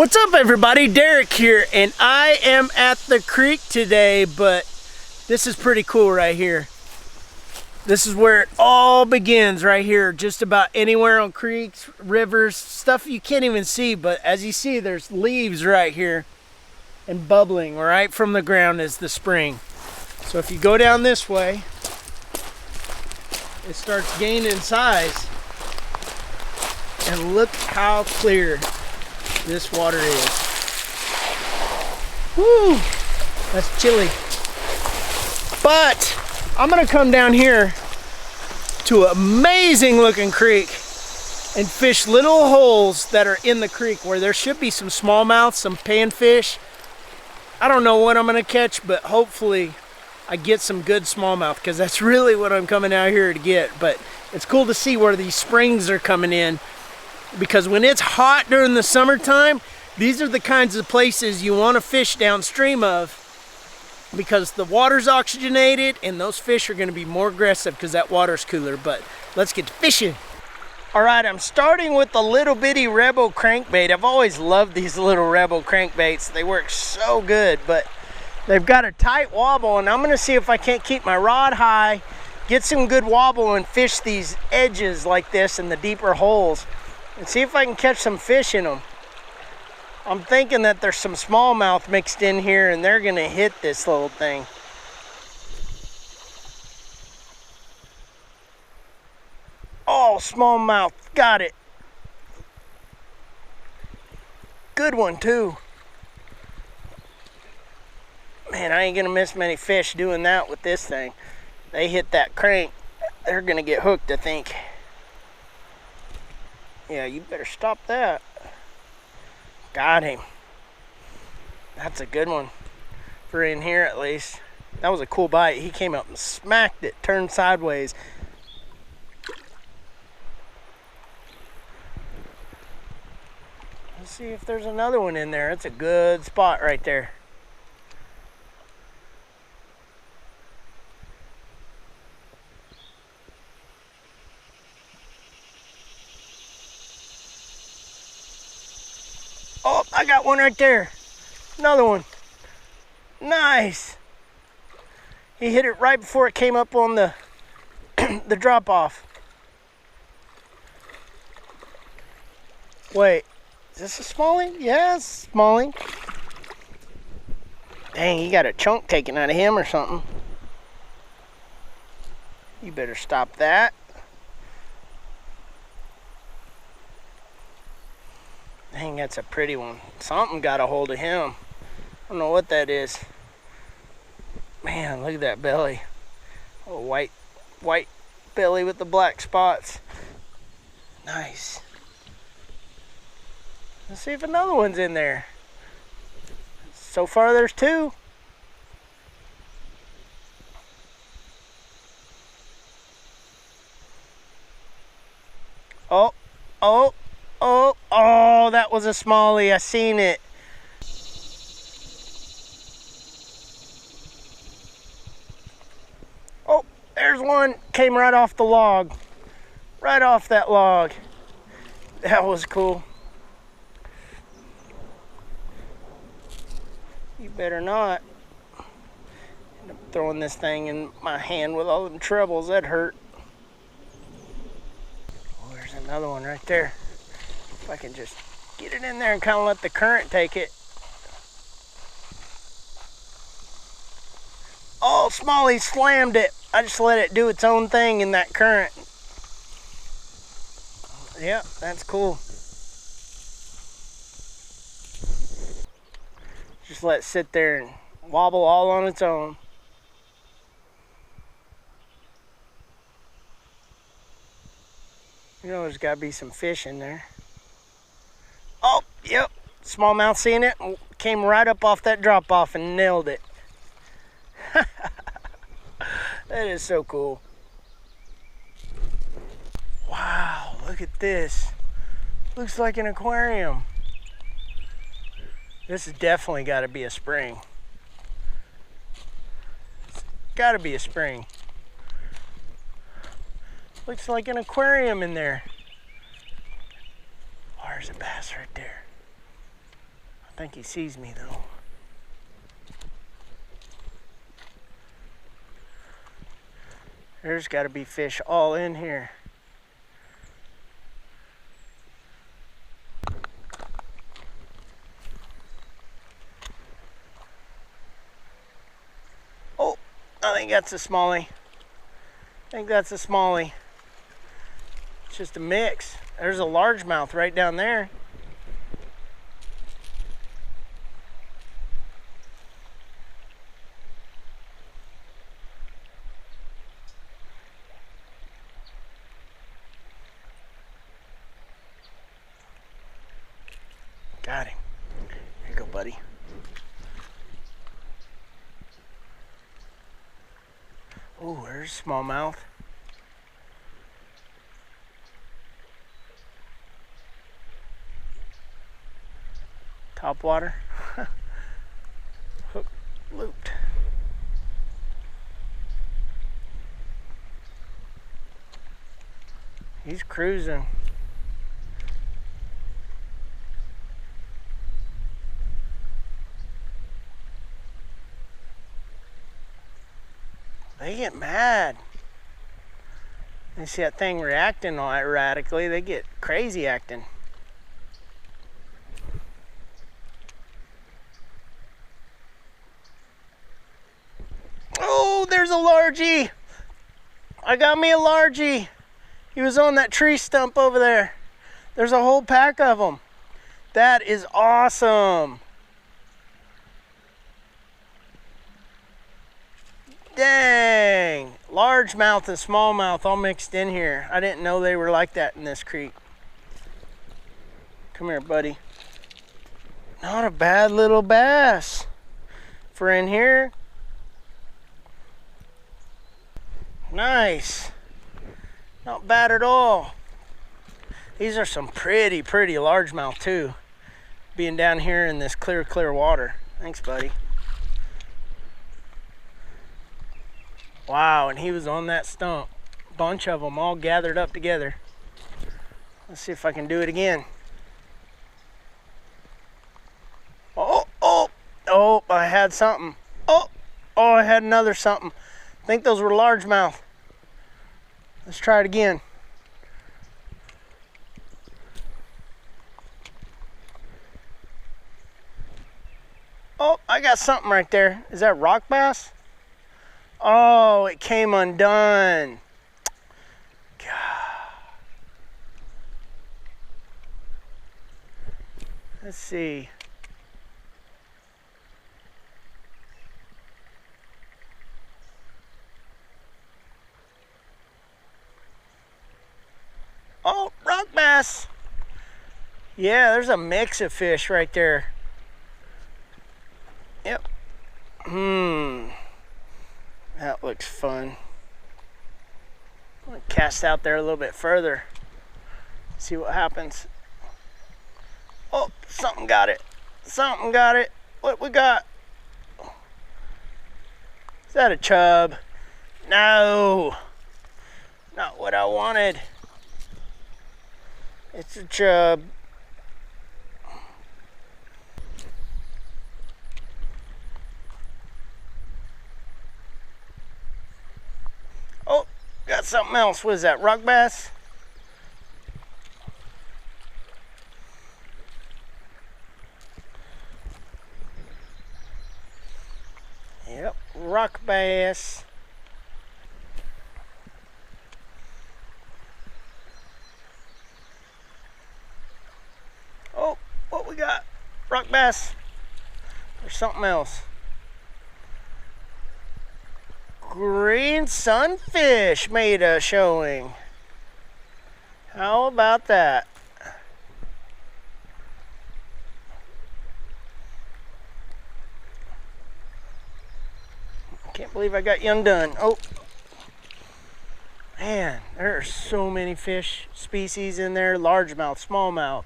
What's up, everybody? Derek here, and I am at the creek today, but this is pretty cool right here. This is where it all begins right here, just about anywhere on creeks, rivers, stuff you can't even see, but as you see, there's leaves right here and bubbling right from the ground is the spring. So if you go down this way, it starts gaining size, and look how clear this water is. Woo! That's chilly. But I'm gonna come down here to an amazing looking creek and fish little holes that are in the creek where there should be some smallmouth, some panfish. I don't know what I'm gonna catch, but hopefully I get some good smallmouth, because that's really what I'm coming out here to get. But it's cool to see where these springs are coming in, because when it's hot during the summertime, these are the kinds of places you want to fish downstream of, because the water's oxygenated and those fish are going to be more aggressive because that water's cooler. But let's get to fishing. All right, I'm starting with the little bitty REBEL crankbait. I've always loved these little REBEL crankbaits. They work so good, but they've got a tight wobble, and I'm going to see if I can't keep my rod high, get some good wobble, and fish these edges like this in the deeper holes, and see if I can catch some fish in them. I'm thinking that there's some smallmouth mixed in here, and they're gonna hit this little thing. Oh, smallmouth, got it. Good one too. Man, I ain't gonna miss many fish doing that with this thing. They hit that crank, they're gonna get hooked, I think. Yeah, you better stop that. Got him. That's a good one for in here, at least. That was a cool bite. He came up and smacked it, turned sideways. Let's see if there's another one in there. It's a good spot right there. Oh, I got one right there. Another one. Nice. He hit it right before it came up on the the drop off. Wait, is this a smallie? Yeah, it's a smallie. Dang, he got a chunk taken out of him or something. You better stop that. Dang, that's a pretty one. Something got a hold of him. I don't know what that is. Man, look at that belly. Oh, white belly with the black spots. Nice. Let's see if another one's in there. So far, there's two. Oh, oh. Oh, oh, that was a smallie. I seen it. Oh, there's one. Came right off the log. Right off that log. That was cool. You better not. End up throwing this thing in my hand with all them trebles. That hurt. Oh, there's another one right there. If I can just get it in there and kind of let the current take it. Oh, smallie slammed it. I just let it do its own thing in that current. Yep, that's cool. Just let it sit there and wobble all on its own. You know there's got to be some fish in there. Oh, yep, smallmouth seen it, came right up off that drop off and nailed it. That is so cool. Wow, look at this. Looks like an aquarium. This has definitely got to be a spring. It's got to be a spring. Looks like an aquarium in there. Oh, there's a bass right there. think he sees me though. There's got to be fish all in here. Oh, I think that's a smallie. It's just a mix. There's a largemouth right down there. Got him. Here you go, buddy. Oh, there's smallmouth. Top water. Hook looped. He's cruising. They get mad. They see that thing reacting all erratically, they get crazy acting. Oh, there's a largie. I got me a largie. He was on that tree stump over there. There's a whole pack of them. That is awesome. Dang, largemouth and smallmouth all mixed in here. I didn't know they were like that in this creek. Come here, buddy. Not a bad little bass for in here. Nice. Not bad at all. These are some pretty largemouth too, being down here in this clear water. Thanks, buddy. Wow, and he was on that stump. Bunch of them all gathered up together. Let's see if I can do it again. Oh, I had something. Oh, I had another something. I think those were largemouth. Let's try it again. Oh, I got something right there. Is that rock bass? Oh, it came undone. God. Let's see. Oh, rock bass. Yeah, there's a mix of fish right there. Yep. That looks fun. I'm gonna cast out there a little bit further. See what happens. Oh, something got it. Something got it. What we got? Is that a chub? No. Not what I wanted. It's a chub. Oh, got something else. What is that, rock bass? Yep, rock bass. Oh, what we got? Rock bass. Or something else. Green sunfish made a showing. How about that? Can't believe I got you undone. Oh, man, there are so many fish species in there. Largemouth, smallmouth,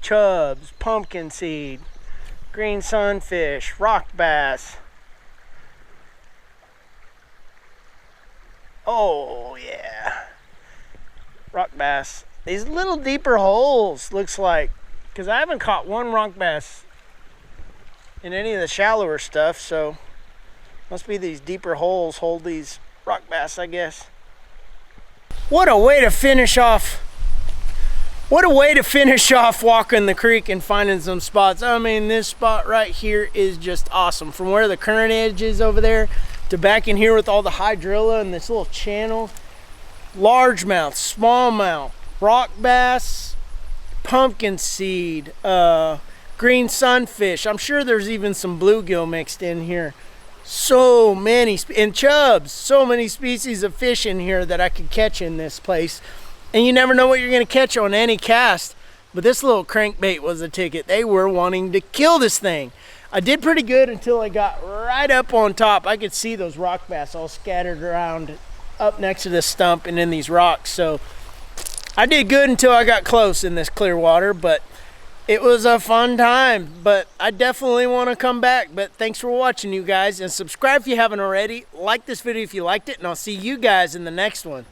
chubs, pumpkin seed, green sunfish, rock bass. Oh yeah, rock bass. These little deeper holes looks like, because I haven't caught one rock bass in any of the shallower stuff, so must be these deeper holes hold these rock bass, I guess. What a way to finish off. What a way to finish off walking the creek and finding some spots. I mean, this spot right here is just awesome. From where the current edge is over there to back in here with all the hydrilla and this little channel. Largemouth, smallmouth, rock bass, pumpkin seed, green sunfish. I'm sure there's even some bluegill mixed in here. So many, and chubs, so many species of fish in here that I could catch in this place. And you never know what you're gonna catch on any cast. But this little crankbait was a ticket. They were wanting to kill this thing. I did pretty good until I got right up on top. I could see those rock bass all scattered around up next to this stump and in these rocks. So I did good until I got close in this clear water, but it was a fun time. But I definitely want to come back. But thanks for watching, you guys, and subscribe if you haven't already. Like this video if you liked it, and I'll see you guys in the next one.